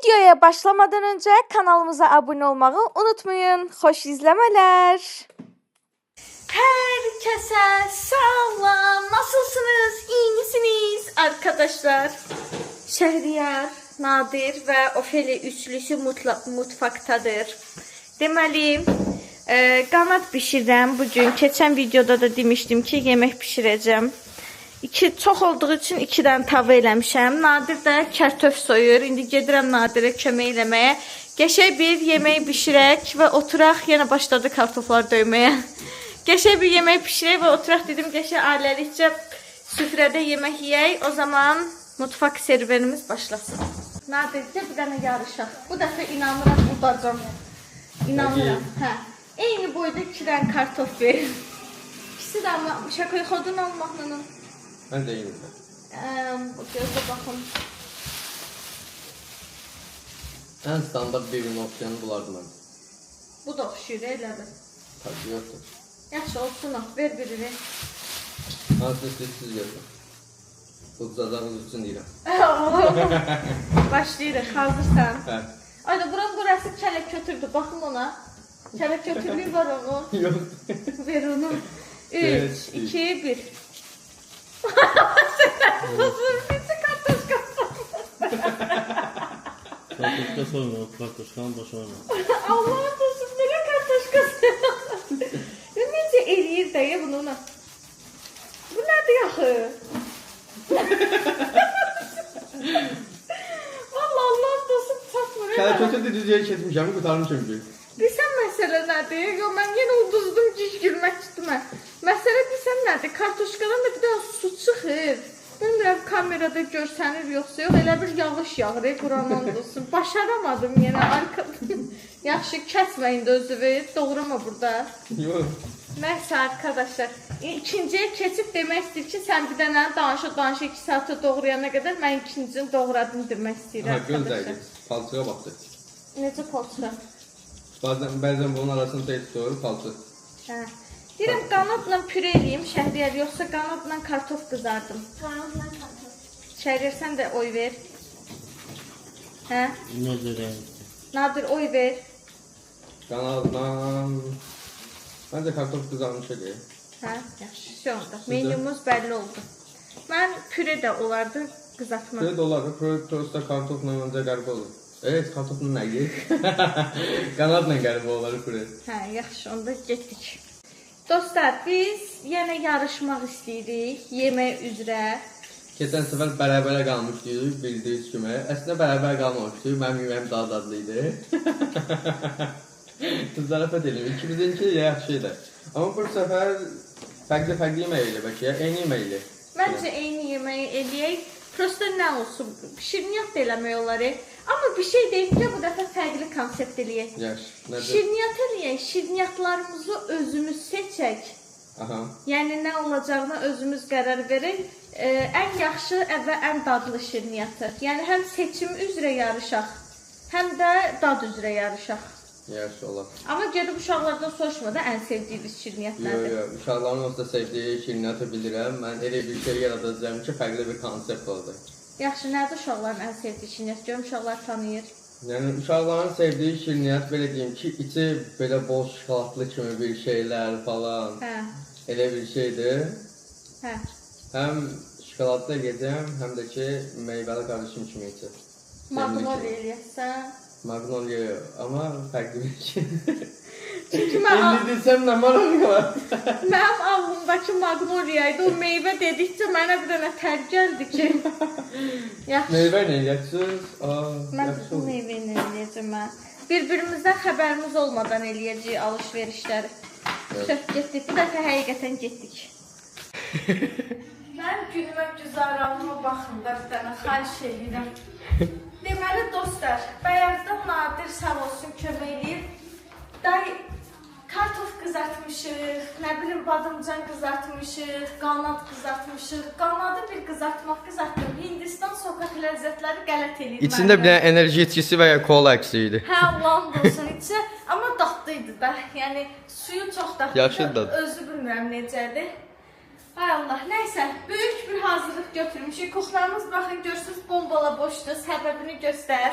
Videoya başlamadan önce kanalımıza abone olmayı unutmayın. Hoş izlemeler. Herkese selam. Nasılsınız? İyi misiniz arkadaşlar? Şehriyar, Nadir ve Ofeli üçlüsü mutfaktadır. Deməli, qanad bişirəm bugün. Keçən videoda da demişdim ki, yemək bişirəcəm. Çox olduğu üçün 2 dənə tava eləmişəm. Nadir də kərtöf soyur. İndi gedirəm Nadirə kömək eləməyə. Qəşəng bir yemək bişirək və oturaq. Yenə başladı kartoflar döyməyə. Qəşəng bir yemək bişirək və oturaq dedim. Qəşəng ailəlikcə süfrədə yemək yeyək. O zaman mutfaq serverimiz başlasın. Nadircə bir dənə yarışaq. Bu dəfə inanıram udacam. İnanıram. Hə. Eyni boyda 2 dənə kartof verir. İkisi də amma şakayı xodun almaqla. Ben de yiyeyim. Gözle bakın. En standart birbirinin opsiyonu bulardım ben. Bu da oxşuyur elədir. Tabii yoktur. Yaxşı olsun o. Ver birini. Hansını siz görün. Uzadan için deyirəm. Başlayırıq. Hazırsan. Hə. Ayda burası kələk kötürdü. Baxın ona. Kələk kötürlüyü var onun. Yok. Ver onu. 3, 2, 1. Bizi kartoşka Kartoşka sorma, kartoşkanın başı olma. Allah'ın dostum, nereye kartoşkası? Necə eləyir dəyə bunu ona? Bu nədir yaxı? Vallahi Allah'ın dostum çatmır. Kələk kötürdü düz yeri kesmişəm, qutarım çünki. Bilsən məsələ nədir? Yo, mən yenə uduzdum ki, iş gülmək üstümə. Məsələ bilsən nədir? Kartoşkadan da bir daha su çıxır. Bilmirəm kamerada görsənir yoxsa yox. Elə bir yağış yağır, Quran olsun. Başaramadım yenə arkadan. Yaxşı, kəsməyin də özünü, doğrama burada. Yox. Nəysə arkadaşlar, ikinciyə keçib demək istəyir ki, sən bir dənə danışa 2 saatı doğrayana qədər mən ikincini doğradım demək istəyirəm. Ha, göz dəydi. Palçığa baxdı. Necə palçığa? Bəzən bunun arasını teyit doğru palçı. Hə. Deyirəm, qanadla püre eləyim, Şəhriyar, yoxsa qanadla kartof qızardım. Qanadla kartof. Şəhriyar, sən də oy ver. Hə? Necə rəng? Nadir, oy ver. Qanadla... Məncə kartof qızarmış edir. Hə, yaxşı, şu anda. Menyumuz bəlli oldu. Mən püre də olardı qızartma. Püre də olar, prosta kartofla məncə qəribə olur. Evet, kartofla nə yiyir? Qanadla qəribə olar püre. Hə, yaxşı, onda getdik. Dostlar, biz yenə yarışmaq istəyirik, yemək üzrə. Keçən səfər bərabərə qalmışdıq, bildiyiniz kimi. Əslində bərabər qalmamışdıq, mənim yeməyim daha dadlıydı. Zarafat edelim, ikimizinki yaxşı idi. Amma bu səfər fərqli yemək ilə bəlkə, eyni yemək ilə. Məncə eyni yeməyi eləyək. Prosta nə olsun, şirniyyat da eləmək olar. Amma bir şey deyim ki, bu dəfə fərqli konsept eləyək. Yaxşı, nədir? Şirniyyat eləyək, şirniyyatlarımızı özümüz seçək. Aha. Yəni nə olacağına özümüz qərar verək. Ən yaxşı və ən dadlı şirniyyatı. Yəni həm seçim üzrə yarışaq, həm də dad üzrə yarışaq. Yaxşı olar. Amma gedib uşaqlardan soruşma da ən sevdiyiniz şirniyyat nədir? Yox, uşaqların olsa sevdiyi şirniyyatı bilirəm. Mən elə bir şey yaradacağım ki, fərqli bir konsept oldu. Yaxşı, nədir uşaqların ən sevdiyi şirniyyat? Görüm uşaqlar tanıyır. Yəni uşaqların sevdiyi şirniyyat belə deyim ki, içi belə bol şokoladlı kimi bir şeylər falan. Hə. Elə bir şeydir. Hə. Həm şokoladlı yeyəcəm, həm də ki, meyvəli qarışım kimi içir. Magnolia eləyəsən. Magnolia yox, amma fərqli bir şey. Çünki mən İndi desəm nə maraq var? mənim ağlımdakı Magnolia idi. O meyvə dedikcə mənə bir dənə tər gəldi ki. Yaxşı. Meyvə ilə yeyəcəksiniz? Mən Yaxşı bu olur. meyvə ilə eləyəcəm mən. Bir-birimizdən xəbərimiz olmadan eləyəcəyik alış-verişləri. Söh, getdik. Bu dəfə həqiqətən getdik. Mən günümə güzəranıma baxın da bir dənə xahiş edirəm. Deməli dostlar, bayaqdan Nadir sağ olsun kömək eləyir. Day kartof qızartmışıq, nə bilim badımcan qızartmışıq, qanad qızartmışıq. Qanadı bir qızartdım. Hindistan sokaq ləzzətləri qələt eləyir. İçində bir dənə enerji içkisi və ya kola əksiydi. Hə, Allah'ın olsun içi, amma dadlıydı da. Yəni suyu çox dadlı. Yaxşı dad. Özü bilmirəm necədir. Hay Allah, nəysə, böyük bir hazırlıq götürmüşük. Kuxlarımız baxın, görürsünüz, bombala boşdur, səbəbini göstər.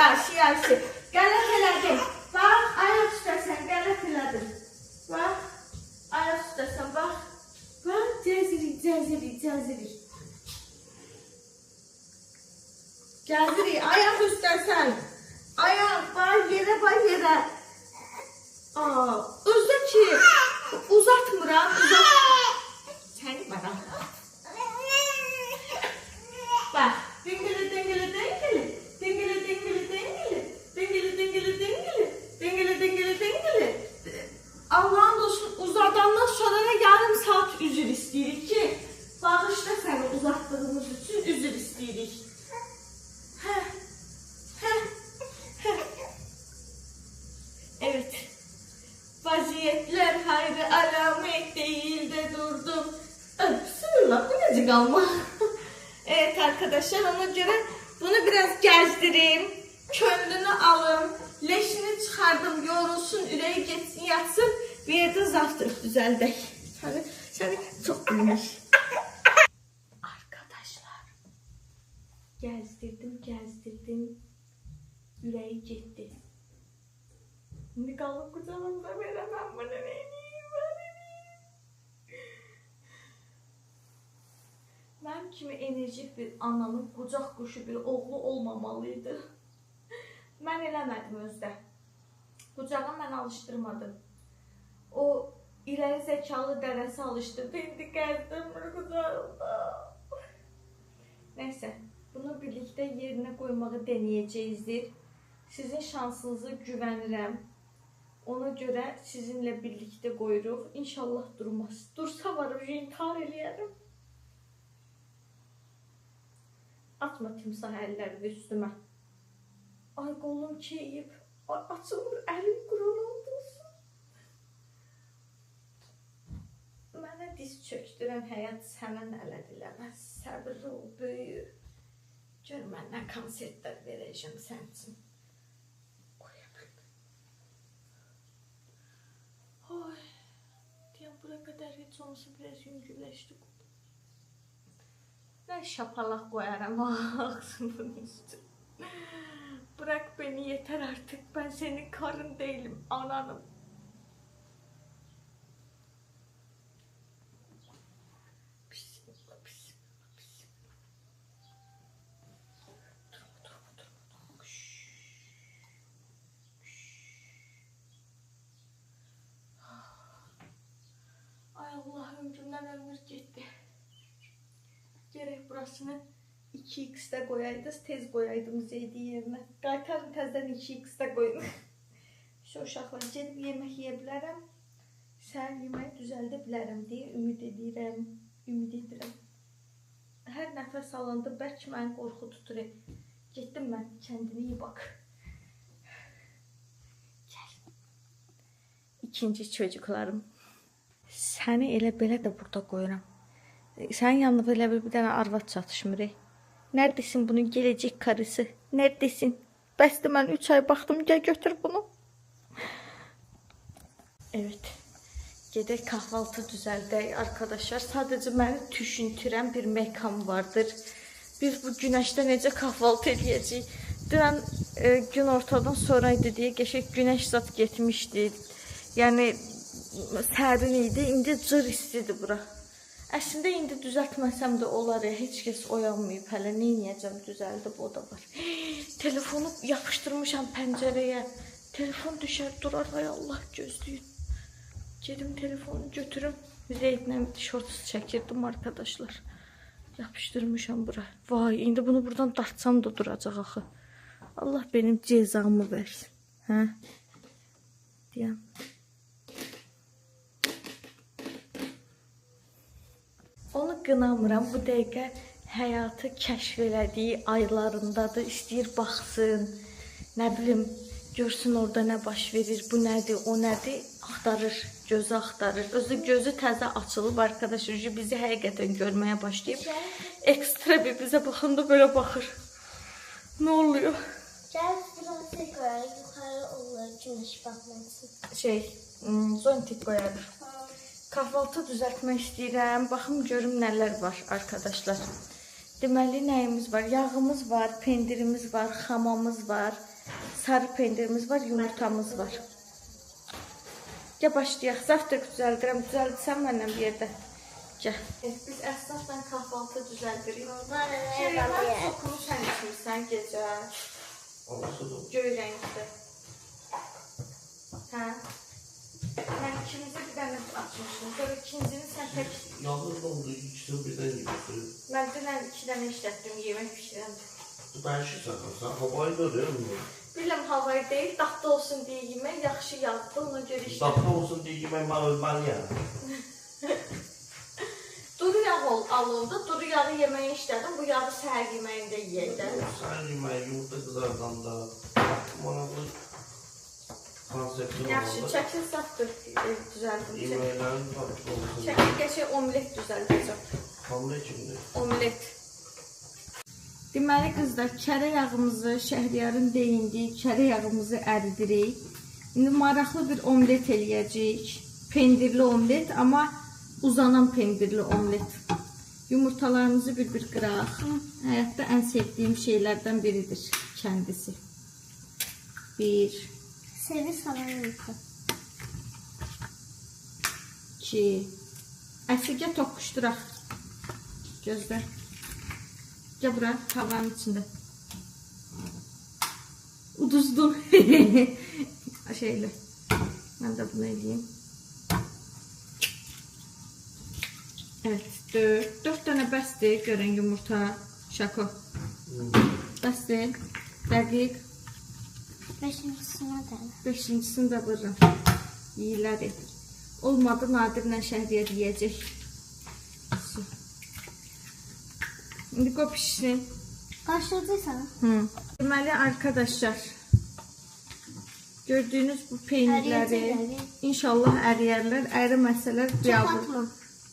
Yaxşı. Qələt elədin. Bax, ayaq üstəsən, qələt elədin. Bax, ayaq üstəsən, bax. Bax, gəzirik. Gəzirik, ayaq üstəsən. Ayaq, bax, yerə. Özdə ki, uzatmıram, Səni bana. Bax, dingili. Allah'ın olsun uzadandan sonra yarım saat üzür isteyirik ki, bağışla səni uzattığımız üçün üzür isteyirik. Evet. Vaziyetler hayrı alamet değil de durdum. Bismillah, bu necə qalma? Evet arkadaşlar, ona göre bunu biraz gezdireyim. Könlünü alın. Leşini çıkardım, yorulsun, üreği geçsin, yatsın. Bir yerde zaftırıp düzeldek. Seni çok gülmüş. Arkadaşlar. Gezdirdim. Üreği gitti. Şimdi kalıp kucağımda veremem bunu, ne diyeyim. Mənim kimi enerjik bir ananın qucaq quşu bir oğlu olmamalıydı. Mən eləmədim özdə. Qucağa mən alışdırmadım. O ileri zekalı dərəsi alışdırdı. İndi gəzdirmir qucağımda. Neyse, bunu birlikte yerine koymağı deneyəcəyizdir. Sizin şansınızı güvənirəm. Ona göre sizinle birlikte qoyuruq. İnşallah durmaz. Dursa var, intihar eləyərəm. Atma timsah əllərini üstümə. Ay qolum keyib. Ay açılmır, əlim quran oldusun. Mənə diz çöktürən həyat sənə nələr eləməz. Səbirli ol, böyür. Gör məndən konsertlər verəcəm sən üçün. Oy. Deyəm, bura qədər heç olmasa biraz yüngülləşdik. Ben şapalak koyarım ağzımın üstüne. Bırak beni yeter artık. Ben senin karın değilim, ananım. Bismillah. Durma. Ay Allah, ömrümden ömür gitti. Gerek burasını 2x'de koyaydınız, tez koyaydım Zeydi yerine. Qaytarın təzdən 2x'de koyun. Şu uşaqlar gedib yemək yeyə bilərəm. Səhər yeməyi düzəldə bilərəm deyə ümid edirəm. Hər nəfəs alanda bəlkə məni qorxu tutur. Getdim mən, kendine iyi bak. Gel. İkinci çocuklarım. Səni elə belə də burada qoyuram. Sen yanında elə bir dənə arvad çatışmır. Neredesin bunun gelecek karısı? Neredesin? Bəsdir, mən 3 ay baxdım, gel götür bunu. Evet. Gedək kahvaltı düzəldək arkadaşlar. Sadəcə məni düşüntürən bir məkan vardır. Biz bu güneşte necə kahvaltı edəcəyik? Dünən gün ortadan sonraydı deyə qəşəng güneş zat getmişdi. Yəni sərin idi. İndi cır istidir bura. Əslində indi düzəltməsəm də olar ya, heç kəs oyanmayıb hələ, nə edəcəm, düzəldib, o da var. Telefonu yapışdırmışam pəncərəyə. Telefon düşər, durar, ay Allah, gözləyin. Gedim telefonu götürüm. Zeydlə şorts çəkirdim arkadaşlar. Yapışdırmışam bura. Vay, indi bunu buradan dartsam da duracaq axı. Allah benim cezamı versin. Hə? Deyəm. Onu qınamıram, bu dəqiqə həyatı kəşf elədiyi aylarındadır, istəyir baxsın, nə bilim, görsün orada nə baş verir, bu nədir, o nədir, axtarır, gözü axtarır. Özü gözü təzə açılıb arkadaşlar, bizi həqiqətən görməyə başlayıb, ekstra bir bizə baxanda böyle baxır. Nə oluyor? Gel biraz tekrar yukarı olur, güneş batmasın. Zontik koyarım. Kahvaltı düzəltmək istəyirəm. Baxım görüm nələr var arkadaşlar. Deməli nəyimiz var? Yağımız var, pendirimiz var, xamamız var, sarı pendirimiz var, yumurtamız var. Gəl başlayaq. Zavtrak düzəldirəm. Düzəldirsən mənlə bir yerdə. Gəl. Biz əsnafla kahvaltı düzəldirik. Şeylər sokunu sən içmirsən gecə. Göy rəngdə. Hə? Mən ikimizi bir dənə açmışım. Sonra ikincini sən tək... Yalnız oldu, ikisini birden yemişsin. Mən dünən 2 dənə işlətdim, yemək pişirəm. Belki sakınsan, havayı da değil mi? Biləm havayı deyil, daxta olsun deyə yemək, yaxşı yağdı, ona görə işlətdim. Daxta olsun diye yemek ben ölmeli. Duru yağ alındı, duru yağı yeməyi işlədim, bu yağı səhər yeməyində yeyəcəm. Sen yemeği yumurta kızardan da manavlı konsepti Yaxşı, olmalı. çəkil safdır düzəldim. Yemeklerin tatlı olsun. Çəkil qəşəng omlet düzəldəcəm. Hamle içinde. Omlet. Deməli qızlar, kərə yağımızı, şəhriyarın deyindiyi kərə yağımızı əridirik. İndi maraqlı bir omlet eləyəcəyik. Pendirli omlet, amma uzanan pendirli omlet. Yumurtalarımızı bir qıraq. Həyatda ən sevdiyim şeylərdən biridir kəndisi. 1, Sevi salan yumurta. 2. Əsigə toqquşduraq. Gözlə. Gəl bura, tavanın içində. Uduzdun. Şeylə. Mən də bunu eləyim. Evet, 4 dənə bəsdir, görən yumurta, şako. Bəsdir, dəqiq. 5-cinə dənə. 5-cincisini də vururam. Yiyirlər. Olmadı, Nadirlə Şəhriyar yiyəcək. İndi qoy pişsin. Qarşılayırsan? Deməli arkadaşlar, gördüyünüz bu peynirləri inşallah əriyərlər. Əriməsələr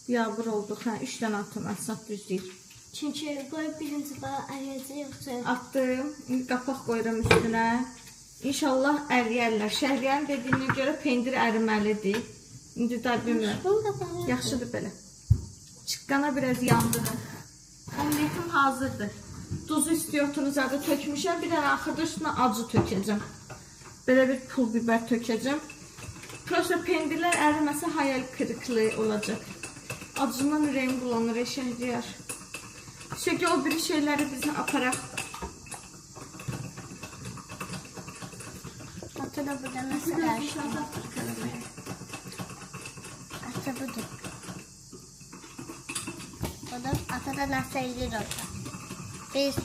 biabır olduq. 3 dənə atım, əsnaf düzləyir. Çünki qoy birinci bana əriyəcək yoxsa. Atdım, indi qapaq qoyuram üstünə. İnşallah əriyərlər. Şəhriyarın dediyinə görə pendir əriməlidir. İndi də bilmirəm. Yaxşıdır belə. Çıqqana biraz yandırır. Omletim hazırdır. Duzu istiyorsunuz adı tökmüşəm. Bir dənə axırda üstünə acı tökəcəm. Belə bir pul biber tökəcəm. Prosta pendirlər əriməsə hayal kırıklığı olacaq. Acından ürəyim bulanır Şəhriyar. Çünki o bir şeyləri bizə aparaq. Ata da burada nasıl karşılayın? Ata budur. Ata da nasıl eğilir orada. Biz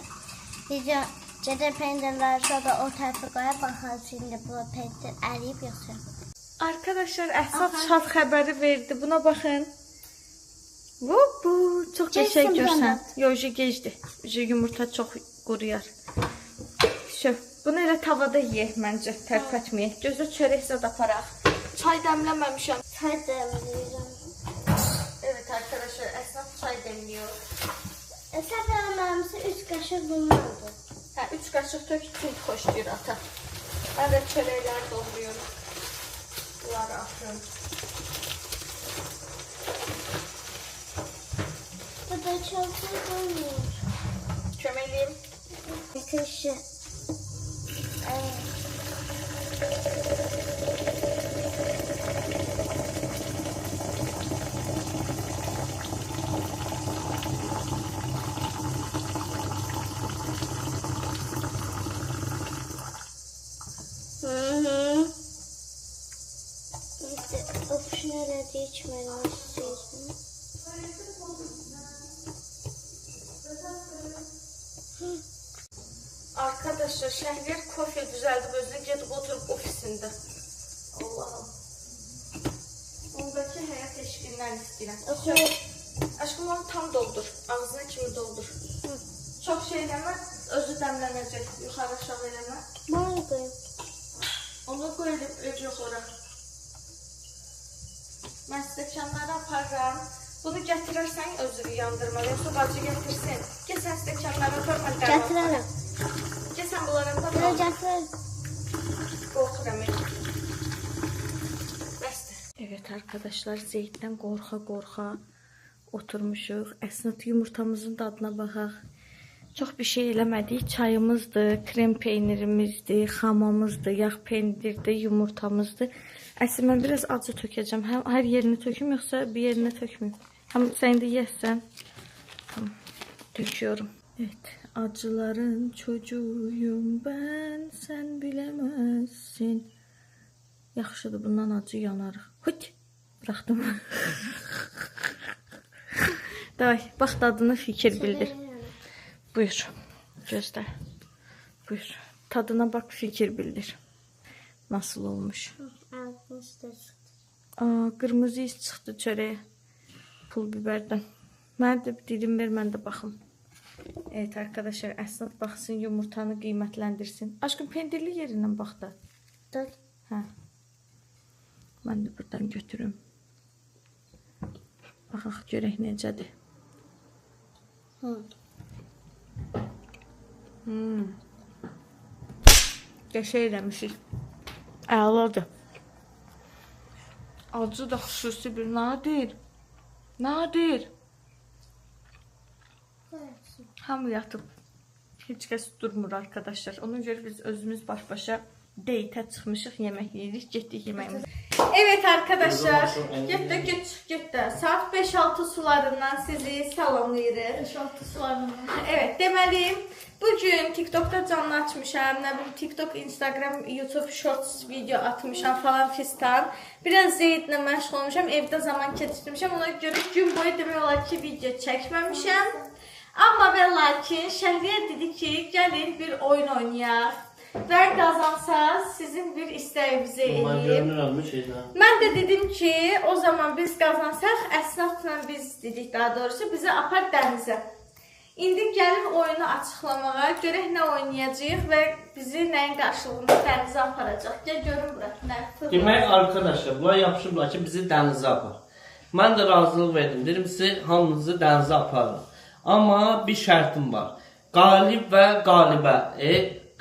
gece pendirler sonra o tarafa koyar bakarız şimdi bu pendir eriyip yoksa. Arkadaşlar Əsad şad xəbəri verdi. Buna baxın. Bu çox qəşəng görsən. Yox, gecdir. Yumurta çox quruyar. Bunu elə tavada yeyək məncə, tərpətməyək. Gözlə çörək zad aparaq. Çay dəmləməmişəm. Çay demleyeceğim. Evet arkadaşlar, Əsnaf çay demliyor. Sen vermemsi 3 kaşık bunlardı. 3 qaşıq tök, çünki xoşlayır ata. Mən də çörəkləri dolduruyorum. Bunları atıyorum. Bu da çok olmuyor. Köməliyim. Kaşı. Nerede içmeden istiyorsun? Arkadaşlar Şəhriyar kofe düzəldib özünə gedib oturub ofisində. Allahım. Ondakı həyat eşqindən istəyirəm. Aşkım onu tam doldur. Ağzına kimi doldur. Çox şey eləmə, özü dəmlənəcək. Yuxarı aşağı eləmə. Bana koyayım. Onu qoyulub yox ora. Mən stəkanları aparıram. Bunu gətirərsən özünü yandırmalı. Yoxsa bacı gətirsin. Gəl sən stəkanları apar, mən qərar. Gətirərəm. Gəl sən bunları apar. Bunu gətirərəm. Qorxuram. Bəsdir. Evet arkadaşlar, Zeyddən qorxa oturmuşuq. Əsnat yumurtamızın dadına baxaq. Çox bir şey eləmədik. Çayımızdır, krem peynirimizdir, xamamızdır, yağ pendirdir, yumurtamızdır. Əsl mən biraz acı tökəcəm. Həm hər yerini töküm, yoxsa bir yerinə tökməyim. Həm sən də yeyəsən. Töküyorum. Evet, acıların çocuğuyum ben, sen bilemezsin. Yaxşıdır, bundan acı yanarıq. Hıt, bıraxdım. Davay, bax dadını fikir bildir. Buyur, göster. Buyur, tadına bak, fikir bildir. Nasıl olmuş? Qırmızı iz çıxdı çörəyə. Pul biberdən. Mən də dilim ver, mən də baxım. Evet arkadaşlar, Əsnat baxsın, yumurtanı qiymətləndirsin. Aşkım, pendirli yerindən bax da. Dur. Hə. Mən də buradan götürüm. Baxaq görək necədir. Qəşəng eləmişik. Əladır. Acı da xüsusi bir nadir. Nadir. Hamı yatıb. Heç kəs durmur arkadaşlar. Ona görə biz özümüz baş-başa deytə çıxmışıq, yemək yeyirik, getdik yeməyimiz. Evet arkadaşlar, get də. Saat 5-6 sularından sizi salamlayırıq. 5-6 sularından. Evet, deməli, bugün TikTok'da canlı açmışam. Nə bilim, TikTok, Instagram, YouTube Shorts video atmışam falan fistan. Biraz Zeydlə məşğul olmuşam, evdə zaman keçirmişəm. Ona görə gün boyu demək olar ki, video çəkməmişəm. Amma və lakin Şəhriyə dedi ki, gəlin bir oyun oynayaq. Və qazansaz sizin bir istəyinizi eləyib. Mən də dedim ki, o zaman biz qazansaq, Əsnatla biz dedik daha doğrusu, bizi apar dənizə. İndi gəlin oyunu açıqlamağa, görək nə oynayacağıq və bizi nəyin qarşılığında dənizə aparacaq. Gəl görün bura, nə fırlayacaq. Demək arkadaşlar, bunlar yapışıblar ki, bizi dənizə apar. Mən də razılıq verdim. Dedim sizi hamınızı dənizə aparın. Amma bir şərtim var. Qalib və qalibə.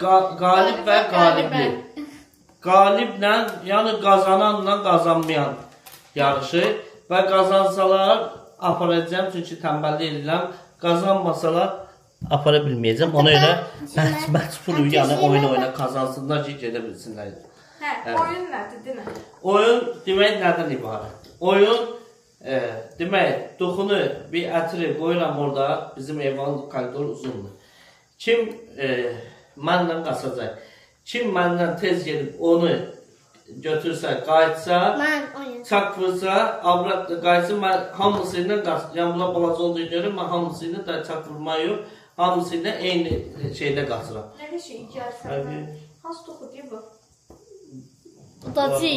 Qalib və qalibli. Qaliblə, yəni qazananla qazanmayan yarışı və qazansalar aparacağım, çünki tənbəllik edirəm. Qazanmasalar apara bilməyəcəm. Ona görə məcbur, yəni oyna qazansınlar ki, gedə bilsinlər. Hə, oyun nədir, demə? Oyun demək nədən ibarət? Oyun demək, doxunu bir ətri qoyuram orada, bizim evin koridor uzundur. Kim mənlə qaçacaq? Kim məndən tez gedib onu götürsə, qayıtsa, çak vursa, abrat qayıtsın, mən hamısı ilə qaçacaq. Yəni buna balaca olduğu görə mən hamısı ilə də çak vurmayı yox, hamısı ilə eyni şeydə qaçıram. Nə şey, gəlsən? Hansı toxu deyil bu? Udacı.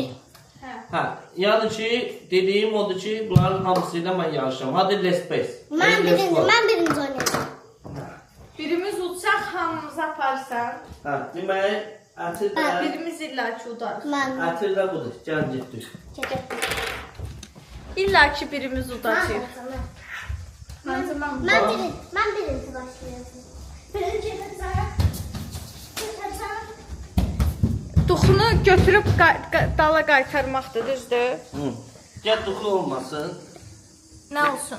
Hə, yəni ki, dediyim odur ki, bunların hamısı ilə mən yarışam. Hadi let's play. Mən birinci oynayacağım. Birimiz utsaq, hamımızı aparsan. Hə, demək, ətir də... Birimiz illa ki udarıq. Ətir də budur, gəl getdik. İlla ki birimiz udacaq. Mən birinci başlayacağım. Birinci Duxunu götürüb dala qaytarmaqdır, düzdür? Gəl duxu olmasın. Nə olsun?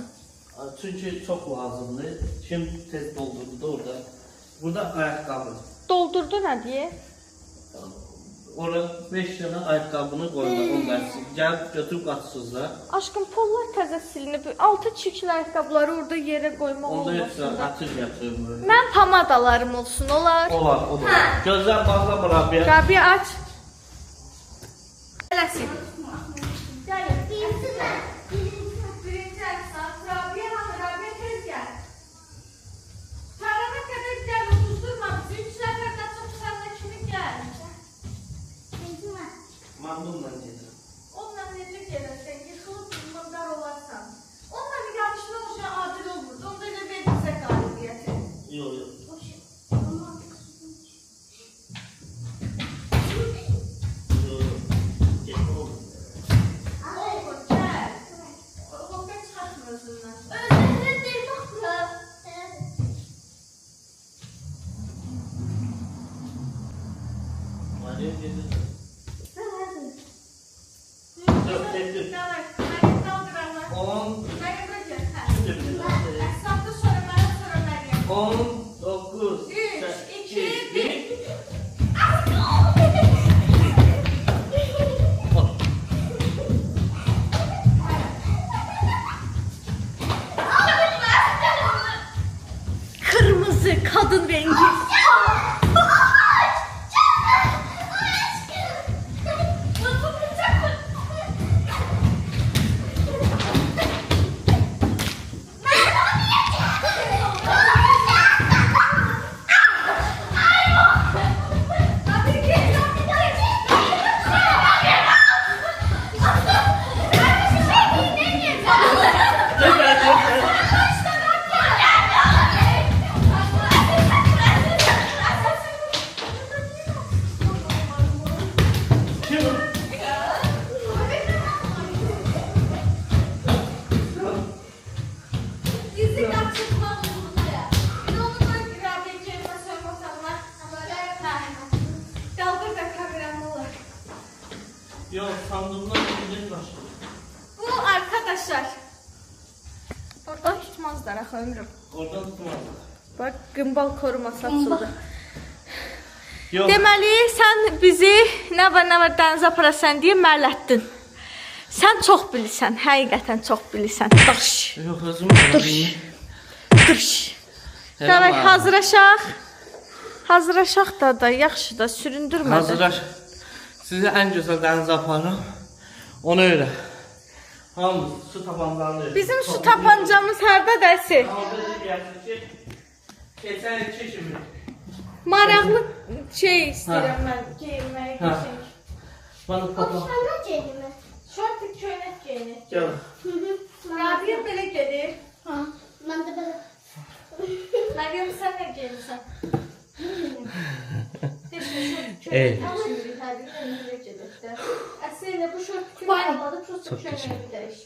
Çünki çox lazımdır. Kim tez doldurdu da orada. Burada ayaqqabı. Doldurdu nə deyə? Orada 5 dənə ayaqqabını qoymaq olmaz. Gəl götürüb qaçsızlar. Aşkım, pollar təzə silinib. Altı çirkli ayaqqabıları orada yerə qoymaq Onda olmasın yoxsa da. ətir gətirir. Mən pomadalarım olsun, olar. Olar. Gözlər bağla Rabiyə. Rabiyə aç. Eləsin. Birinci Əsnat, Rabiyə hanı? Rabiyə tez gəl. Tarana qədər gəl, uzdurma bizi. 3 nəfərdən çox sənlə kimi gəl. Mən bununla gedirəm. Onunla necə gələrsən, yıxılıb mındar olarsan. Onunla bir yarışma olsa adil olmurdu. Onda elə verirsə qalibiyyəti. Yox. Olur, gəl. Hoqqa çıxartmır özündən. Özündən deyil, baxma. Mənim gedirəm. Davay, hayır, qaldır Allah. 10. Hayır, bacı, hə. Hesabda sonra bana sonra Meryem. 10, 9, 3, 2, 1. Kırmızı kadın rengi. Yok, sandığımdan bir var. Bu arkadaşlar. Oradan tutmazlar ha ömrüm. Oradan tutmaz. Bak gimbal koruması açıldı. Yok. Deməli sən bizi nə var dənizə aparasan deyə mərlətdin. Sən çox bilirsən, həqiqətən çox bilirsən. Dırş. Yok, özüm bileyim. Dırş. Davay hazırlaşaq. Hazırlaşaq da yaxşı da süründürmə. Hazırlaş. Sizi en güzel denize aparım. Onu öyle. Hamı su tabanlarını. Bizim su tapancamız harda dəsi? Geçen iki şimdi. Maraqlı şey istəyirəm mən geyinməyə Ha. keçək. Bana topla. Sana celimi. Şortik köynək geyinir. Gel. Rabiyə belə gedir. Ha. Ben de böyle. Məryəm sən nə geyinirsən? Evet. Əslində bu şortik köynək prosta köynəyi bir dəyiş.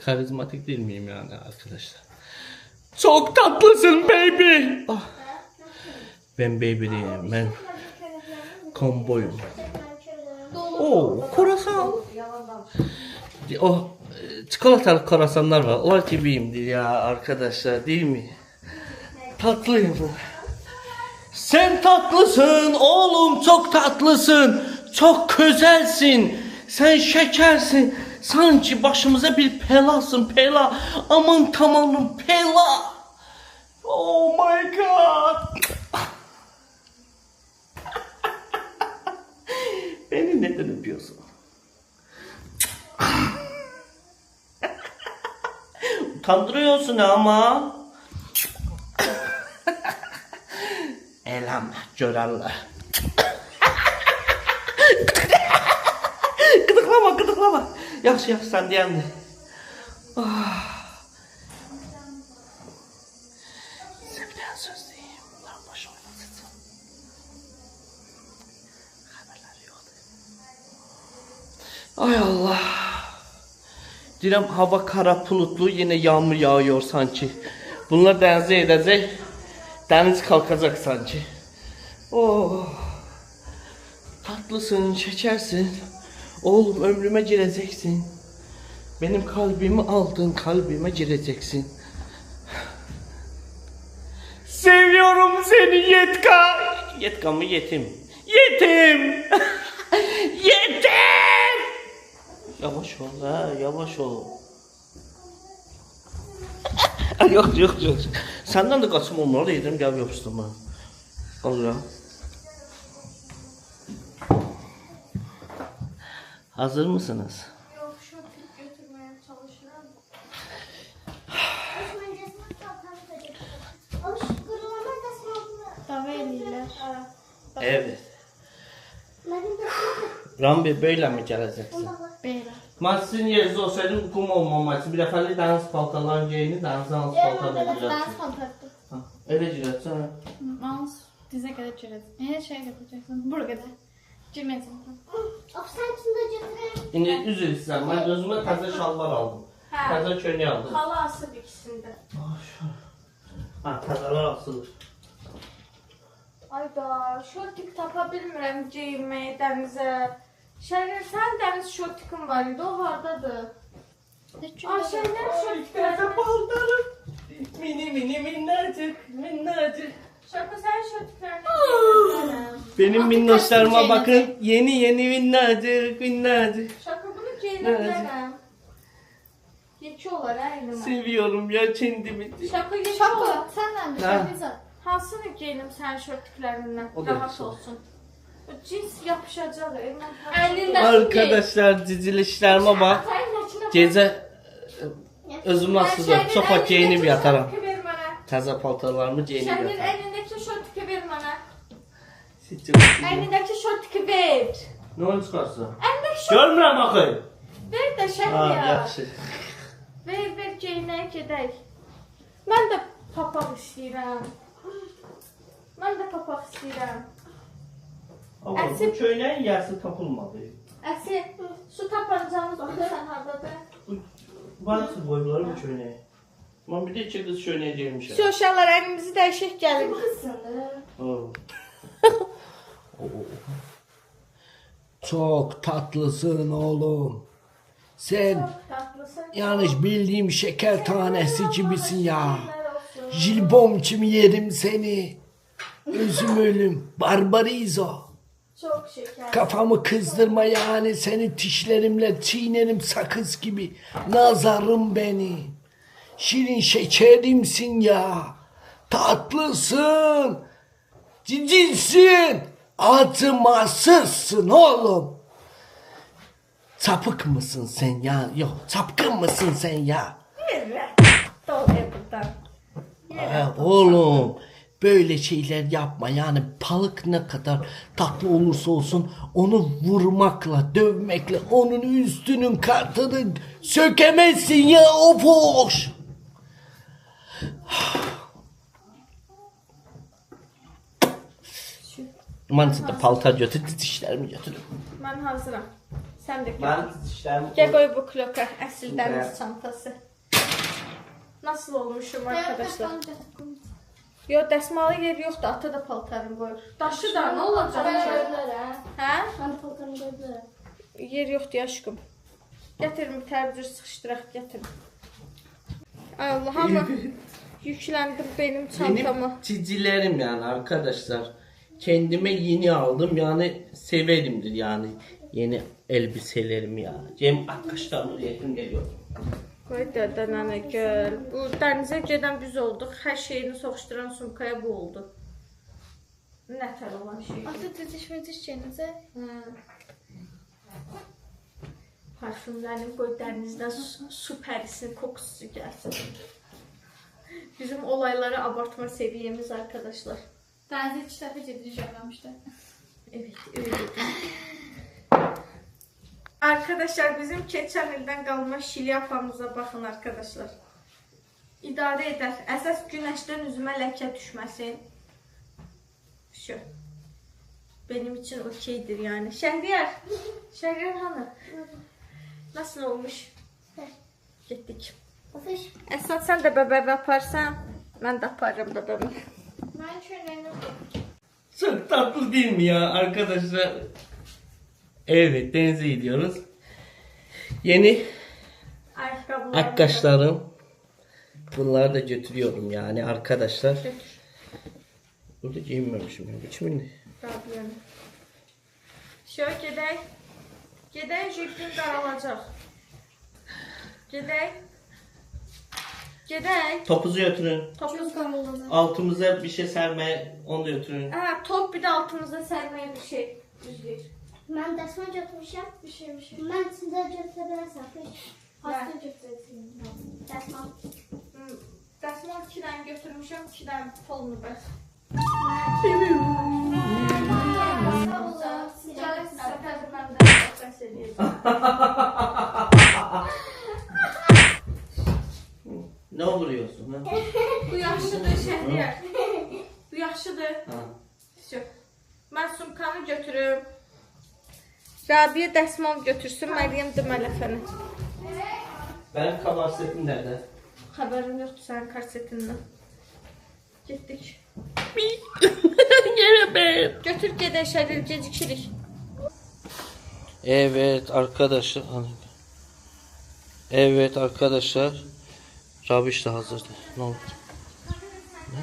Karizmatik değil miyim yani arkadaşlar? Çok tatlısın baby. Ah. Ben baby değilim. Ben komboyum. Oo, korasan. O çikolatalı korasanlar var. Onlar gibiyimdir ya arkadaşlar, değil mi? Tatlıyım. Sen tatlısın oğlum, çok tatlısın. Çok güzelsin. Sen şekersin. Sanki başımıza bir pelasın, pela. Aman tamamım, pela. Oh my god. Beni neden öpüyorsun? Utandırıyorsun ama. Elam görerler. Gıdıklama, gıdıklama. Yaxşı, yaxşı, sen diyendi. Size bir tane söz diyeyim. Bunların başı oynasın. Haberleri yoktu. Ay Allah. Direm hava kara bulutlu, yine yağmur yağıyor sanki. Bunlar denize edecek. Deniz kalkacak sanki. Oh. Tatlısın, şekersin. Oğlum ömrüme gireceksin. Benim kalbimi aldın, kalbime gireceksin. Seviyorum seni Yetka. Yetka mı yetim? Yetim. Yetim. Yavaş ol ha, yavaş ol. Yok yok yok. Senden de kaçım olmalı yedim, gel yapıştırma. Alırım. Hazır mısınız? Yox, şortik götürməyə çalışıram. Dava eləyirlər. Evet. Rambi böyle mi geleceksin? Belə. Ben sizin yerinizde olsaydım kum olmamak için bir defa deniz paltalarını giyini denizden az paltalarını gireceksin. Öyle gireceksin ha. Mouse dize kadar çörez. Eğer şey yapacaksın, buraya kadar. Cimmetin. Şimdi üzülsün, ben gözüme taze şalvar aldım. Taze çöneği aldım. Hala asıb ikisində. Ha, tazeler asılır. Ayda, şortik tapa bilmirəm geyinməyə dənizə. Şərir, sən dəniz şortikin var idi, o hardadır? Ayşe'nin şortiklerini. paltarım. Mini mini minnacık minnacık. Şaka sen şortiklerini. Benim minnoşlarıma bakın. Yeni yeni minnacık minnacık. Şaka bunu giyinirəm. Yekə olar əynimə. Seviyorum ya kendimi. Şaka yekə Şako, olar. senden bir Ha. şey bize. Hansını giyinim sən şortiklərindən? O da Rahat güzel. olsun. O cins yapışacaq. Əynində Arkadaşlar dizilişlerime bak. Gece özüm nasıl sopa giyinip yatarım. Taze paltarlarımı giyinip Şəngil yatarım. əynindəki şortiki ver mənə. Siz çok iyi. Əynindəki şortiki ver. Ne oyun çıkarsın? Əynindəki şort Görmürəm bakayım. ver də Ha, Şəngil. yaxşı. Ver geyinək gedək. Mən də papaq istəyirəm. Mən də papaq istəyirəm. Ama bu köylerin yarısı tapılmadı. Əsi, su tapancağımız sən hardadır? Bazı boyları bu köylerin. Ben bir de iki kız köyleğe girmişim. Uşaqlar əngimizi dəyişək gəlin. Çok tatlısın oğlum. Sen Tatlısın. yanlış bildiğim şeker tanesi gibisin ya. Jilbom kimi yerim seni. Özüm ölüm. Barbarizo. Çox şeker. Kafamı kızdırma yani seni dişlerimle çiğnerim sakız gibi. Nazarım beni. Şirin şekerimsin ya. Tatlısın. Cicilsin. Acımasızsın oğlum. Sapık mısın sen ya? Yok sapkın mısın sen ya? Dol buradan. Oğlum böyle şeyler yapma yani balık ne kadar tatlı olursa olsun onu vurmakla dövmekle onun üstünün kartını sökemezsin ya o boş. Mantıklı da paltar götür dişlerimi götürün. Mən hazıram. Sən də Ben gəl. dişlerimi... Gəl qoy bu kloka. Əsl dəniz çantası. Nasıl olmuşum arkadaşlar? Yo dəsmalı yer yoxdur. Ata da paltarını qoyur. Daşı da nə olacaq? Hə? Ben fotoğrafını gördüm. Yer yoxdur aşkım. Gətirin bir tərcür sıxışdıraq gətirin. Ay Allah amma yükləndim benim çantama. Benim çizilerim yani arkadaşlar. Kendime yeni aldım yani severimdir yani yeni elbiselerimi ya. Cem arkadaşlarımla yakın geliyor. Qoy dədənənə gəl. Bu dənizə gedən biz olduq. Hər şeyini soxuşduran sumkaya bu oldu. Nətər olan şey. Atı diziş Parfümlərim qoy dənizdən su pərisinin kokusu gəlsin. Bizim olayları abartma seviyemiz arkadaşlar. Denize 2 defa diziş yapmıştı. Evet, öyledir. Arkadaşlar bizim keçən ildən qalma şilyapamıza baxın arkadaşlar. İdarə edər. Əsas günəşdən üzümə ləkə düşməsin. Şu. Benim için okeydir yani. Şehriyar. Şehriyar hanım. Nasıl olmuş? Gittik. Ofis. Esat sen de bebeği yaparsan ben de yaparım bebeğimi. Ben şöyle Çok tatlı değil mi ya arkadaşlar? Evet denize gidiyoruz. Yeni Ayakkabılarım. arkadaşlarım. Bunları da götürüyorum yani arkadaşlar. Götür. Burada giyinmemişim ya. Biçimin Rabiyem. Şöyle gedək. Gedək jübdün daralacaq. Gedək. Gedək. Topuzu götürün. Topuz Altımıza bir şey sermeye onu da götürün. Ha, top bir de altımızda sermeye bir şey. Düzgün. Ben desma götürmüşüm. bir şey. Ben size götürebilirsem. Hasta götürelim. Desma. Dəsmal 2 dənə götürmüşəm, 2 dənə polunu bəs. Sıcak sıcak. Mən də bəs eləyəcəm. Ne vuruyorsun ha? Bu yaxşıdır Şəhriyar. Bu yaxşıdır. Ha. Şu. Mən sumkanı götürüm. Rabiyə dəsmal götürsün, Məryəm də mələfəni. Benim kabarsetim nerede? Xəbərim yoxdur sənin karsetindən. Getdik. Yine ben. Götür gedək Şəhriyar, gecikirik. Evet arkadaşlar. Evet arkadaşlar. Rabiş de hazırdı. Ne oldu? Ne?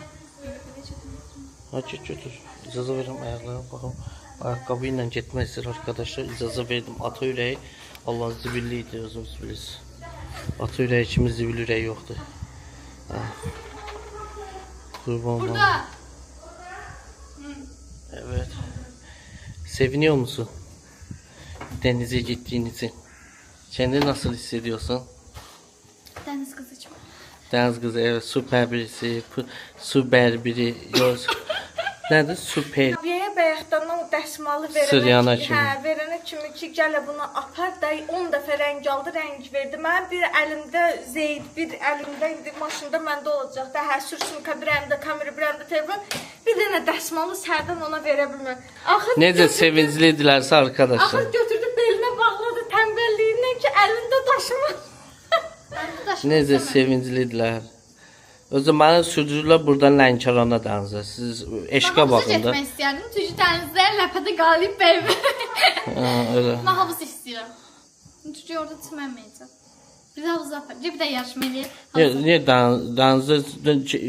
Hadi götür. İcazə verim ayaklarına bakın. Ayakkabı ile gitmek ister arkadaşlar. İcazə verdim. Ata yüreği Allah'ın zibilliydi, özümüz biliriz. Ata yüreği içimiz zibil yüreği yoktu. Kurban Burada. Evet. Seviniyor musun? Denize gittiğin için. Kendini nasıl hissediyorsun? Deniz kızıcım. Deniz kızı evet süper birisi. Süper biri. Nədir? Süper. Abiyə bayaqdan o dəsmalı Sıryana verənə kimi. verənə kimi ki, gələ bunu apar da 10 dəfə rəng aldı, rəng verdi. Mənim bir əlimdə Zeyd, bir əlimdə indi maşında məndə olacaq da, hə sürsümka, bir əlimdə kamera, bir əlimdə telefon. Bir dənə dəsmalı sərdən ona verə bilməm. Axır Necə sevinclidirlərsə arkadaşlar. Axır götürdü belinə bağladı tənbəlliyindən ki, əlində daşıma. Necə sevinclidirlər. Özü məni sürdürürlər buradan Lənkərana dənizə. Siz eşqə baxın da. Etmək istəyərdim. Tücü dənizlər ləpədə qalib bəy. Öyle. Mən havuz istəyirəm. Tücü orada çimənməyəcəm. Biz havuza apar. Bir də yarışmalıyıq. Niyə dənizə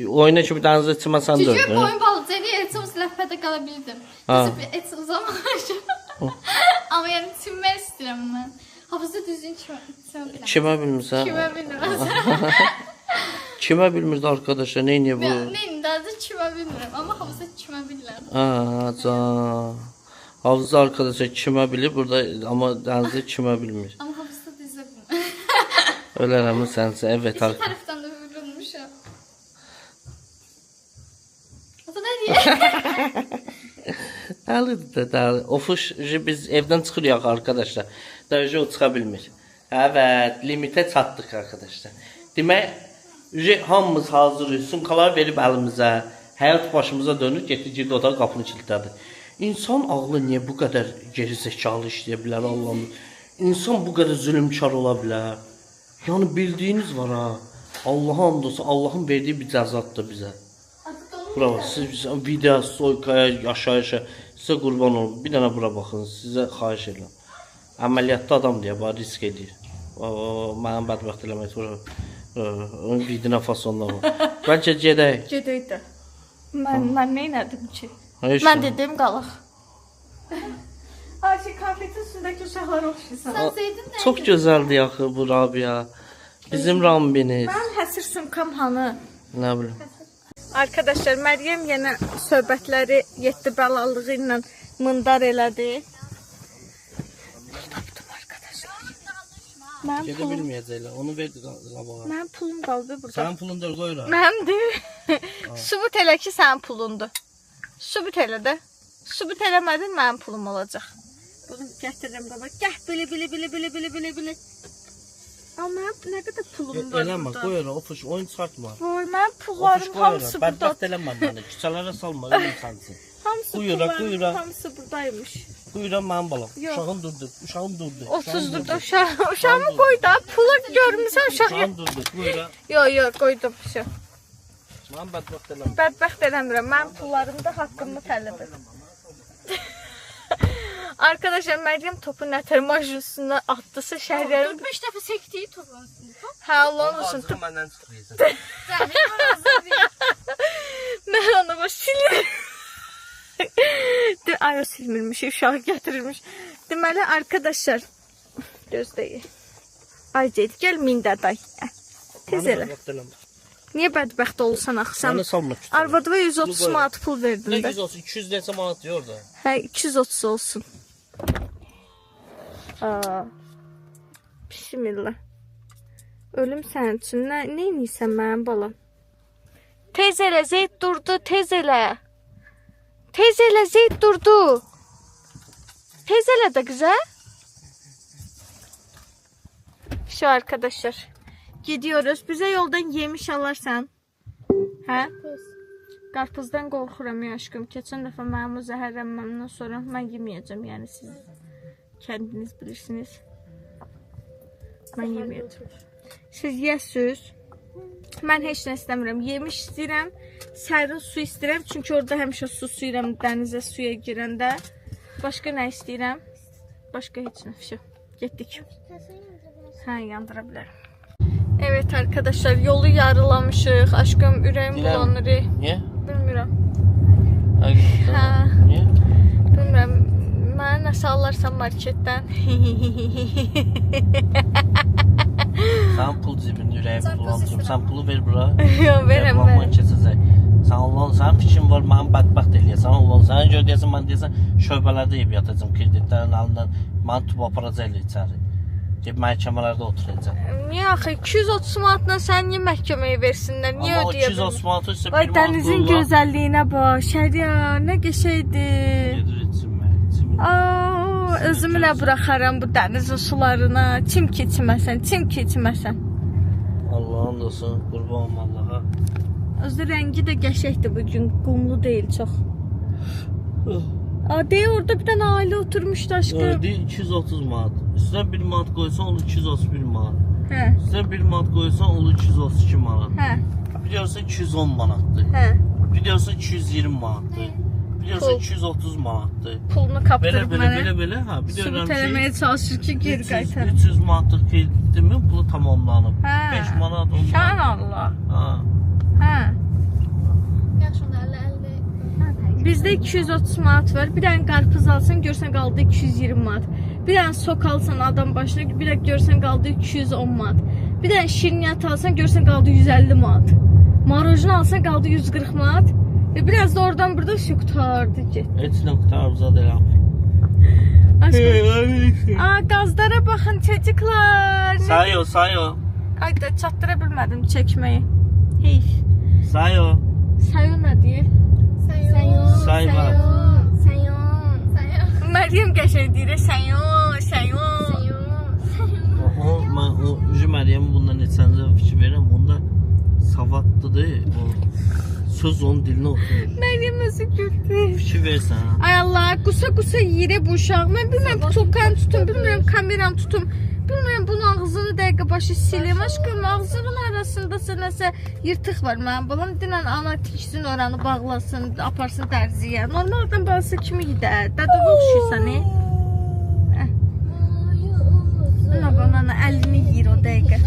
oyuna kimi dənizə çıxmasan da Tücü orada? boyun balıqcaydı. Etimiz ləpədə qala bildim. Et uzamamışım. Amma yəni çimmək istəyirəm mən. Havuzda düzgün çimə Kimə bilmirsən? Kimə bilmirəm. Kimə bilmirdi arkadaşlar? Neyniyə bu? Neyim dənizdə çimə bilmirəm. Amma havuzda çimə bilirəm. Can. Havuzda arkadaşlar kimə bilir burada amma dənizdə kimə bilmir. Amma havuzda düzə bilmirəm. Ölərəm sənsə evet İki arkadaşlar. tərəfdən də vurulmuşam. O da nə deyir? Dəlidir də dəli. Ofuş biz evdən çıxırıq arkadaşlar. Dərəcə o çıxa bilmir. Evet, limitə çatdıq arkadaşlar. Demək, hamımız hazırıq. Sumkalar verib əlimizə. Həyat başımıza dönür, getdi otağa qapını kilitlədi. İnsan ağlı niyə bu qədər geri zəkalı işləyə bilər Allahım? İnsan bu qədər zülmkar ola bilər. Yəni bildiyiniz var ha. Allah'a and olsun, Allah'ın verdiyi bir cəzadır bizə. Bravo, siz video soykaya yaşayışa sizə qurban olun. Bir dənə bura baxın, sizə xahiş edirəm. Əməliyyatda adam deyə bax risk edir. Mənim bədbəxt eləmək bura. Onun vidinə fasonla var. Bəlkə gedək. Gedək də. Mən neynədim ki? Hayır, Mən dedim qalaq. Ay, konfetin üstündəki uşaqlar oxşayırsan. Sən Zeydin nə? Çox gözəldir axı bu Rabia. Bizim Rambiniz. Mən həsir sumkam hanı? Nə bilim. Arkadaşlar, Məryəm yenə söhbətləri 7 bəlallığı ilə mındar elədi. Tapdım arkadaşlar. Mənim Gedə pulum, bilməyəcəklər. Onu verdi qabağa. mənim pulum qaldı burada. Sənin pulun da qoyur. Mənimdir. Sübut elə ki, sənin pulundur. Sübut elə də. Sübut eləmədin, mənim pulum olacaq. Bunu gətirirəm qaba. Gəh, bilə. Amma mənim nə qədər pulum var Eləmə, burada. qoyur. Ofuş, oyun çıxartma. Vay, mənim pullarım hamısı burada. Bədbəxt eləmə məni. Küçələrə salma, ölüm sənsin. Hamısı Buyura, pullarım, buyura. hamısı buradaymış. Buyuran mənim balam. Yox. Uşağım durdu. 30'dur da uşağımı koy da pulu görmüsən uşaq. Uşağım durdu. Buyura. Yo, qoydum uşaq. Mən bədbəxt eləmə. Bədbəxt eləmirəm. Mənim pullarımda haqqımı tələb edirəm. Arkadaşlar, Məryəm topu nətər majusuna atdısa şəhərlərin... 4-5 dəfə çəkdiyi topun üstündə. Hə, Allah olsun. Ağzını məndən çıxırsan. Mən onu silmirəm. Ay, o silmirmiş, uşağı gətirirmiş. Deməli, arkadaşlar, gözləyin. Ay, Ceydi, gəl mində day. Tez elə. Niyə bədbəxt olsan axı sən? Mənə salma küçələrə. Arvadıma 130 manat pul verdin Nə də. 100 olsun, 200 desə manat deyir orada. Hə, 230 olsun. Bismillah. Ölüm sənin üçün. Nə edirsən mənim balam? Tez elə, Zeyd durdu, tez elə. Tez elə, Zeyd durdu. Tez elə də qıza. Şu arkadaşlar. Gidiyoruz. Bize yoldan yemiş alarsan. Hə? Qarpızdan qorxuram ya aşkım. Keçən dəfə mənim o zəhərlənməmdən sonra mən yeməyəcəm. Yəni siz kəndiniz bilirsiniz. Mən yeməyəcəm. Siz yəsiz. Mən heç nə istəmirəm. Yemiş istəyirəm. Sərin su istəyirəm. Çünki orada həmişə su suyuram dənizə suya girəndə. Başqa nə istəyirəm? Başqa heç nə. Getdik. Hə, yandıra bilərəm. Evet arkadaşlar yolu yarılamışıq. Aşkım ürəyim bulanır. Niye? Bilmirəm. Hakikaten. Ha. Niye? Bilmirəm. Mənə nəsə alarsan marketdən. Sen pul cebinde yüreği bulandırım. Sen pulu ver bura. Yox, verəm Babamın mən. keçəcək. Sen Allah'ın sen fikrin var, mənim bədbəxt eləyəsən. Allah'ın sana görə deyəsən, mən deyəsən, şöbələrdə yiyib yatacağım. Kreditlərin alından mən tub aparacaq elə içəri. Deyib məhkəmələrdə oturacaq. Niyə axı 230 manatla sən niyə məhkəməyə versinlər? Niyə Amma o ödeyə 230 manatı isə Vay bir manat dənizin qoyurlar. gözəlliyinə bax. Şəriya, nə qəşəngdir. Gedir içinmə, içinmə. Aa, özümü nə buraxaram bu dənizin sularına. Çim keçməsən, çim keçməsən. Allah'ın olsun, qurban Allah'a. Özü rəngi də qəşəngdir bu gün. Qumlu deyil çox. Aa, deyə orada bir dənə ailə oturmuşdu aşkım. Ödü 230 manat. Üstünə 1 manat qoysan olur 231 manat. Hə, Üstünə 1 manat qoysan olur 232 manat. hə, Biliyorsun 210 manatdır. hə. Biliyorsun 220 manatdır. Biliyorsun Pul. 230 manatdır. Pulunu Belə kaptırıb belə mənə. belə belə ha biliyorum Sübut ki eləməyə çalışır ki, geri 300, qaytarım. 300 manatlıq kreditimin pulu tamamlanıb. Hə. 5 manat 10 Şan manat. Allah. Ha. Hə. Yaşında 50. Bizdə 230 manat var. Bir dənə qarpız alsan, görsən qaldı 220 manat. Bir dənə sok alsan adam başına, bir də görsən qaldı 210 manat. Bir dənə şirniyyat alsan, görsən qaldı 150 manat. Marojna alsan qaldı 140 manat. Biraz da oradan burada şu qutardı get. Etinə qutarıbza deyirəm. Aşkım. Aa, qazlara baxın çocuklar. Sayo, sayo. Ayda çatdıra bilmədim çəkməyi. Heyf. Sayo. Sayo nə deyir? Say var. Məryəm qəşəng deyir. Sayo, sayo. O, mən o Məryəmin bundan neçənci fikir verirəm. Onda savadlıdır. O söz onun dilinə oturur. Məryəm özü güldü. Fikir versən. Ay Allah, qusa yeyir bu uşaq. Mən bilmirəm butulkanı tutum, bilmirəm kameram tutum. Bilmirəm bunun ağzını dəqiqə başı silim. Aşkım ağzının arasındasa nəsə yırtıq var. Mənim balam dinən ana tiksin oranı bağlasın, aparsın dərziyə. Normaldan balası kimi gider. Dadığı oxşuysan, Ana banana əlini yeyir o dəqiqə.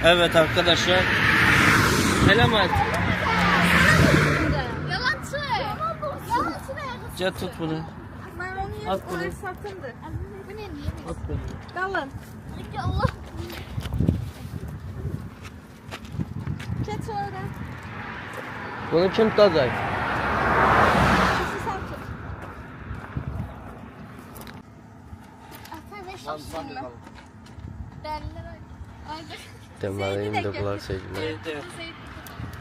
Evet arkadaşlar. Selamet. Yalancı. Gel tut bunu. Mən onu At bunu. satındır. Bu ne niye? At bunu. Qalın. Allah. Keç oradan. Bunu kim tutacak? Demeliyim de bunlar sevgiler. Evde.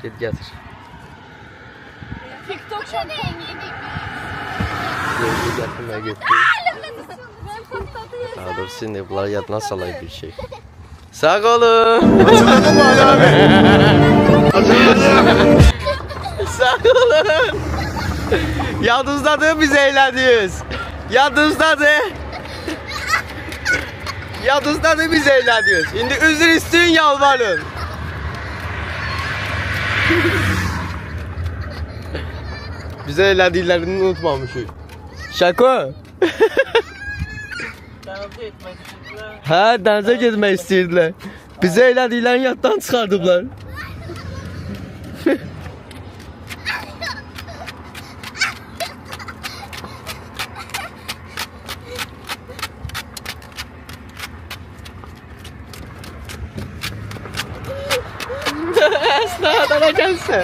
Git getir. TikTok Gözü getirme gitti. Daha doğrusu şimdi bunlar yadına salay bir şey. Sağ olun. Sağ olun. Yadınızdadır biz eğleniyoruz. Yadınızdadır. Yadınızdadır biz eğleniyoruz. Şimdi özür isteyin yalvarın. Bize eğlendiklerini unutmamışız. Şaka. Dənizə etmək istədilər. Hə, dənizə getmək istəyirdilər. Bizə elədiklərini yaddan çıxardıblar. Əsna, dala gəlsə.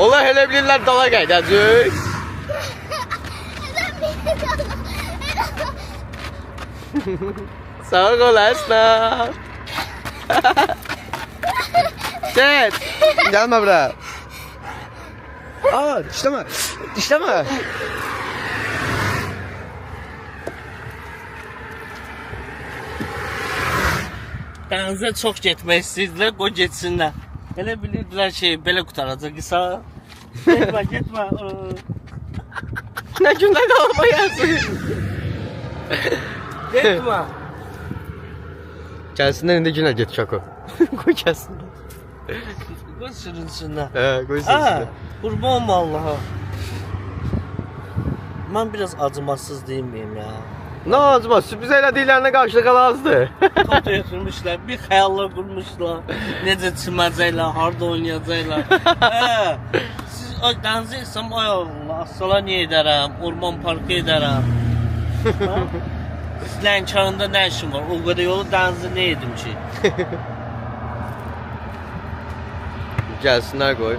Onlar elə bilirlər dala gələcək. Sağ ol Əsna. Get. Gəlmə bura. Aa, dişləmə. Dişləmə. Dənizə çox getmək istəyirdilər, qoy getsinlər. Elə bilirdilər ki, belə qutaracaq qısa. Getmə, getmə. Nə gündə qalma gəlsin. Getmə. Gəlsinlər indi günə get Şako. Qoy gəlsin. Qoy sürünsünlər. Hə, qoy Hə, gəlsin. qurban olma Allaha. Mən biraz acımasız deyilmiyim ya. Nə acaba sürpriz elədiklərinə qarşılıq alazdı. Top götürmüşlər, bir xəyallar qurmuşlar. Necə çiməcəklər, harda oynayacaqlar. Siz o dənizə isəm, ay Allah, Asala niyə edərəm, Orman Parkı edərəm. Siz Lənkəranda nə işim var? O qədər yolu dənizə nə edim ki? Gəlsinlər qoy.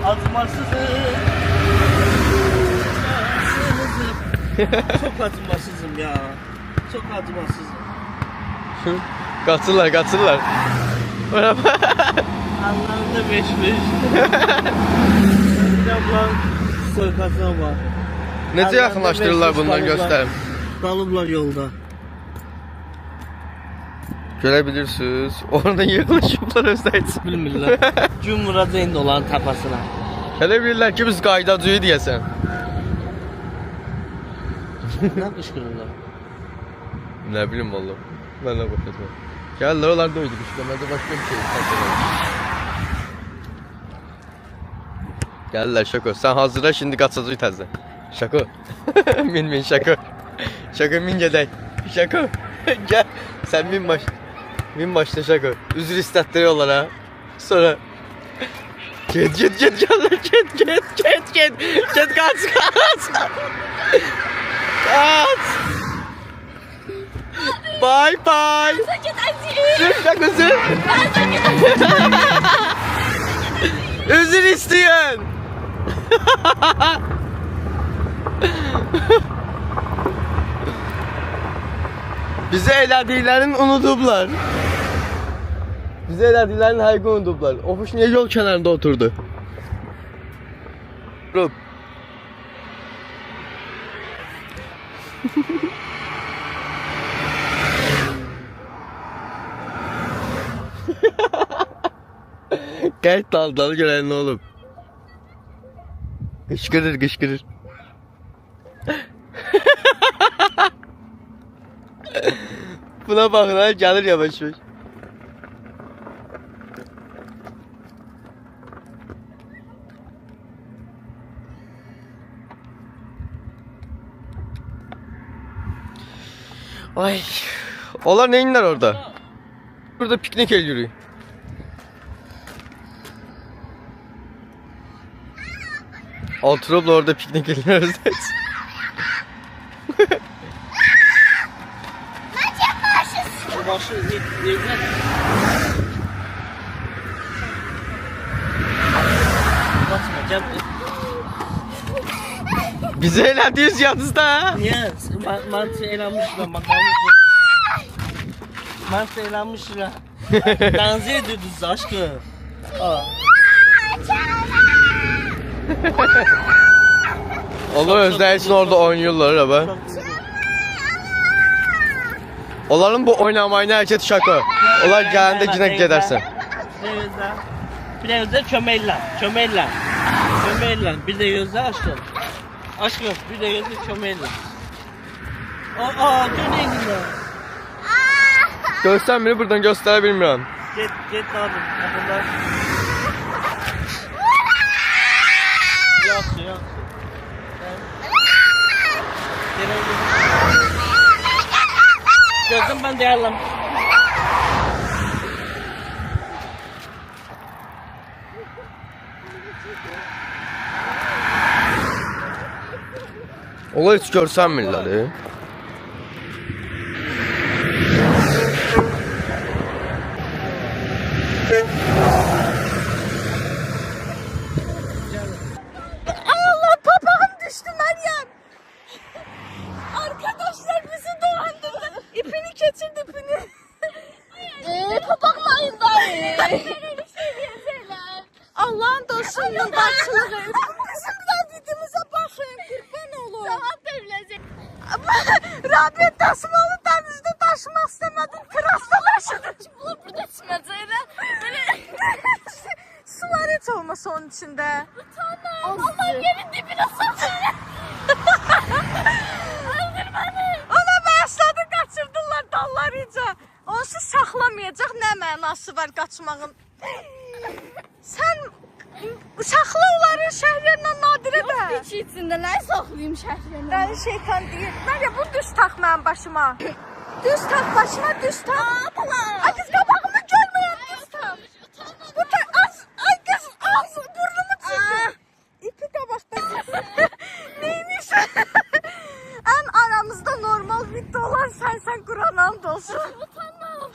Acımasızım. Çok acımasızım ya. Çok acımasızım. Qaçırlar, qaçırlar. Allah'ın da beşmiş. Yapılan soykasına bak. Necə yaxınlaşdırırlar bundan göstərim. Dalıblar yolda. Görə bilirsiniz, orada yığılışıblar özləri. Bilmirlər. Gün vuracaq indi onların təpəsinə. Elə bilirlər ki, biz qaydacıyıq deyəsən. Nə qışqırırlar? Nə bilim valla. Mən də başladım. Gəlirlər, onlar da öydü qışqırır. Məncə başqa bir şey. Gəlirlər Şako. Sən hazırla, şimdi qaçacaq təzə. Şako. Min Şako. Şako min gedək. Şako. Gəl. Sən min baş. Min başla Şako. Üzr istətdiriyorlar ha. Sonra Get gəlirlər. Get qaç. Kaç. Bye bye. Sür Şako sür. Özür isteyen. Bize elədiklərini unudublar. Bize elədiklərini həqiqi unudublar. Ofuş niye yol kenarında oturdu? Rup. Qəyt daldalı görən nə olub? Qışqırır. Buna baxın ha, gəlir yavaş-yavaş. Ay, onlar neyinler orada? Burada piknik ediyoruz. Oturup orada piknik ediyoruz. Başı evine. Basma gel. Bizi elədiniz yanınızda ha? Niye? Ben eğlenmişler bakalım. Ben eğlenmişler. Dans ediyoruz aşkım. Onlar özləri üçün orada oynuyorlar abi. Onların bu oynamayına hərəkət Şako. Onlar gələndə yine gedərsən. Bir de gözler çömeyler. Bir de gözler aşkım. Aşkım bir de gözler çömeyler. Dur neyinle? Göstərmir, buradan göstərə bilmirəm. Get abi. Yok. Gözüm ben değerlim. Onlar heç görsənmirlər. Allah papağım düştü Meryem. Arkadaşlar bizi dolandırdı. İpini geçirdi ipini. Papağın ayındayım. Allah'ın dostunun başlığı. Bizim Rabbitimize bakın kurban olun. Tamam devlece. Rabbi tasmalı denizde taşımak istemedim. Pırasalaşıdı. Burada çiməcəklər. Su var hiç olmasa onun içinde. Allah yerin dibinə soxur. Ona başladı kaçırdılar dallarıca. Onsuz saxlamayacaq nə mənası var qaçmağın. Sən Saxla onları Şəhriyarla Nadirə də. Hiç içinde ne saklayayım şehrini? Deli şeytan deyir. Məryəm bu düz tax mənim başıma. Düz tax başıma, düz tax. Ay qız qabağımı görməyəm, düz tax. Bu ta az, ay qız az, burnumu çəkir. İpi qabaqda. Neymiş? Ən aramızda normal video olan sən Quran and olsun. Utanmam.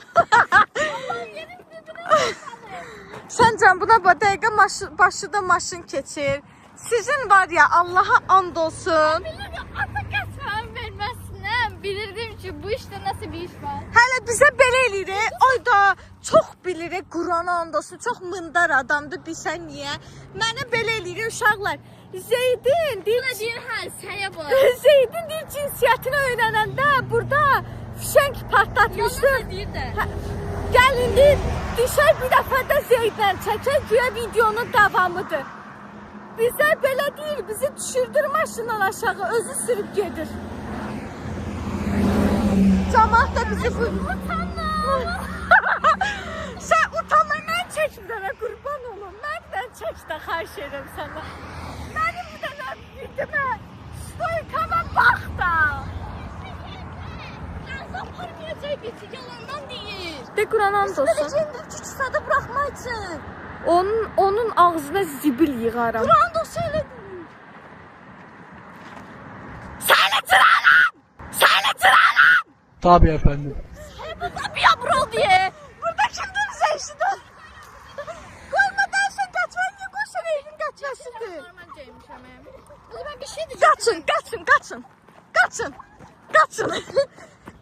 Səncən buna bu dəqiqə başıda maşın keçir. Sizin var ya Allah'a and olsun. Bilirdim ata qəsmən verməsinəm. Bilirdim ki bu işte nasıl bir iş var. Hələ bizə belə eləyir. Ay da çox bilir, Qurana and olsun. Çox mındar adamdır, bilsən niyə? Mənə belə eləyir uşaqlar. Zeydin deyir, Ne diyor ha saya bu. Zeydin deyir cinsiyyətini öyrənəndə burada fişenk partlatmışdı. Yalan deyir də. Gəl indi düşər bir dəfə də Zeydlə çəkək güya videonun davamıdır. Bizə belə deyil, bizi düşürdür maşından aşağı, özü sürüb gedir. Camaat da bizi bu... Sən utanma, mən çəkim dənə, qurban olum. Məndən çək də, xahiş edirəm sənə. Mənim bu dənə videomə, stoykama bax da. Ağzım parmayacaq geçi yalandan deyir. De Quran and olsun. Biləcəyindir ki, sadə buraxmaq üçün. Onun ağzına zibil yığaram. Quran da söylədi. Tabii efendim. Bir yavru diye. Burada kimdir Zeyşi'den? Koymadan sen kaçman yok. O sen evin kaçmasıdır. Normalcaymış ama. O zaman bir şey diyeceğim. Kaçın.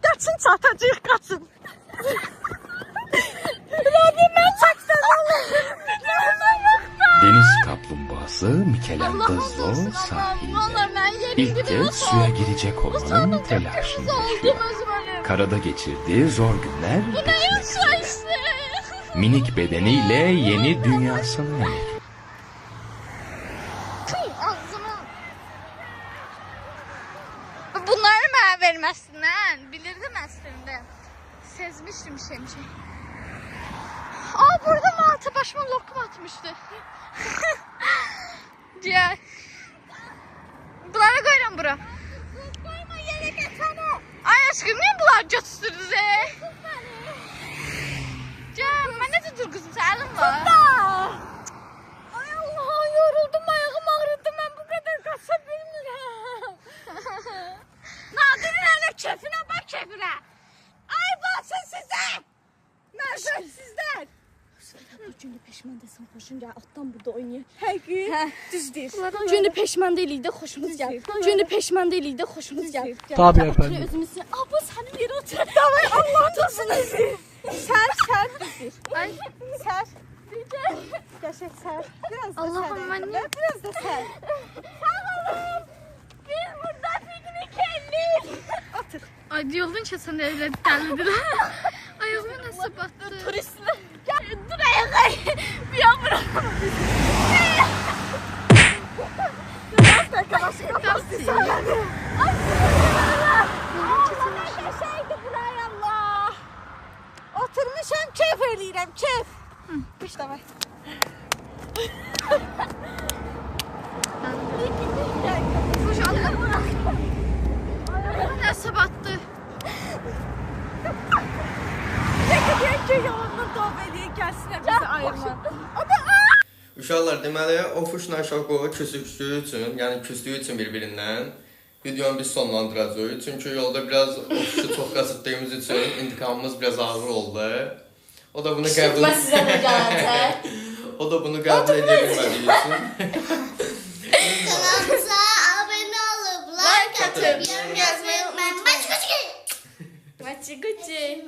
Kaçın çatacak kaçın. Rabbim ben çaktım. Deniz kaplumbağası Michelangelo sahilde. Vallahi ben yerim İlk gibi kez nasıl suya oldum? girecek olmanın telaşını Oldum yaşıyor. özmenim. Karada geçirdiği zor günler Bu ne bitmek yaşa üzere. işte. Minik bedeniyle yeni dünyasına emek. Ağzıma. Bunları mənə verməsinlər. Bilirdim əslində. Sezmişdim şey. Aa burada Malta başıma lokum atmıştı. Diğer. Bunları koyuram bura. Koyma yere geçene. Ay aşkım niye bunlar götürdünüz Cem ben ne tutur kızım sen elin var. Ay Allah yoruldum ayağım ağrıdı ben bu kadar kaça bilmiyorum. Nadir'in hele keyfine bak keyfine. Ay basın size. Nereden sizden? Gündə peşman desən, xoşun gəl, atdan burada oynayaq. Həqiqi. Düz deyir. Gündə peşman deyilik də xoşumuz gəl. Gündə peşman deyilik də xoşumuz gəl. Tabii efendim. Özümüzü, bu sənin yerə otur. Davay Allah tutsun sizi. Ser düz deyir. Ay Ser. Gerçek ser. Biraz da Allah'ım ser. ben ne- Biraz da ser. Sağ olun. Biz burada piknik ellik. Otur. ay diyordun ki sen evle delidir. Ayağıma nasıl battı. Turistler. Gel dur ayağa. Bir yavrum. Biraz da kavaşı kafası söyledi. Ay Allah. Allah ne şeydi buraya Allah. Oturmuşam keyif eləyirəm keyif. İşte var. Hoş Allah. Ayağıma nasıl battı. Peki diyen ki yalanla tövbe diye gəlsinə bizi ayırma. Uşaqlar, deməli, Ofuşla Şako küsüşdüyü üçün, yəni küsdüyü üçün bir-birindən videonu biz sonlandıracağıq. Çünki yolda biraz Ofuşu çox qasıtdığımız üçün intikamımız biraz ağır oldu. O da bunu qəbul O da bunu qəbul edə bilmədiyi üçün. Kanalımıza abone olup like atıp yorum yazmayı unutmayın. Maç Maçı gucci.